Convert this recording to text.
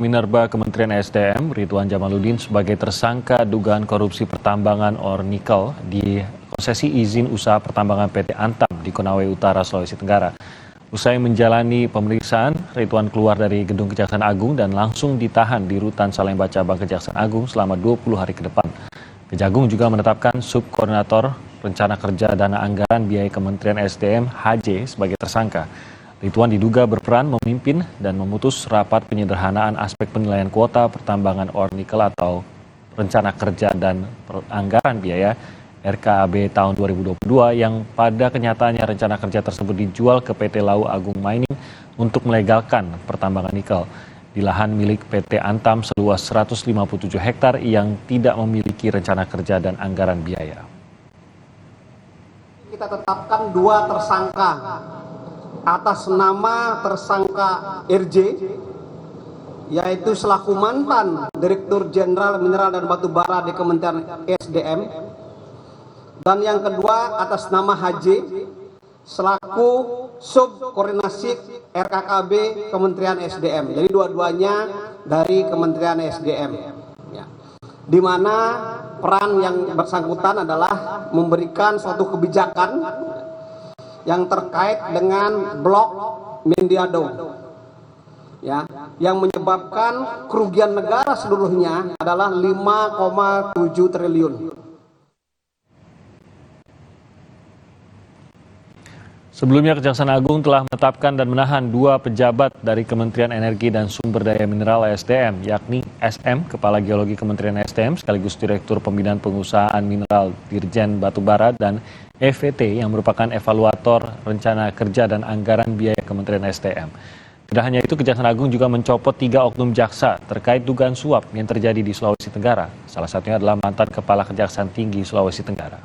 Minerba Kementerian SDM Ridwan Jamaluddin sebagai tersangka dugaan korupsi pertambangan or nikel di konsesi izin usaha pertambangan PT Antam di Konawe Utara, Sulawesi Tenggara. Usai menjalani pemeriksaan, Ridwan keluar dari gedung Kejaksaan Agung dan langsung ditahan di Rutan Salemba Cabang Kejaksaan Agung selama 20 hari ke depan. Kejagung juga menetapkan Subkoordinator Rencana Kerja Dana Anggaran Biaya Kementerian SDM HJ sebagai tersangka. Ridwan diduga berperan memimpin dan memutus rapat penyederhanaan aspek penilaian kuota pertambangan or nikel atau Rencana Kerja dan Anggaran Biaya RKAB tahun 2022 yang pada kenyataannya rencana kerja tersebut dijual ke PT Lau Agung Mining untuk melegalkan pertambangan nikel di lahan milik PT Antam seluas 157 hektar yang tidak memiliki rencana kerja dan anggaran biaya. Kita tetapkan dua tersangka atas nama tersangka RJ, yaitu selaku mantan Direktur Jenderal Mineral dan Batu Bara di Kementerian SDM, dan yang kedua atas nama HJ selaku Subkoordinasi RKKB Kementerian SDM. Jadi dua-duanya dari Kementerian SDM, ya. Di mana peran yang bersangkutan adalah memberikan suatu kebijakan yang terkait dengan blok Mendiado, ya, yang menyebabkan kerugian negara seluruhnya adalah 5,7 triliun. Sebelumnya Kejaksaan Agung telah menetapkan dan menahan dua pejabat dari Kementerian Energi dan Sumber Daya Mineral SDM, yakni SM, Kepala Geologi Kementerian SDM, sekaligus Direktur Pembinaan Pengusahaan Mineral Dirjen Batubara, dan EVT yang merupakan evaluator Rencana Kerja dan Anggaran Biaya Kementerian SDM. Tidak hanya itu, Kejaksaan Agung juga mencopot 3 oknum jaksa terkait dugaan suap yang terjadi di Sulawesi Tenggara. Salah satunya adalah mantan Kepala Kejaksaan Tinggi Sulawesi Tenggara.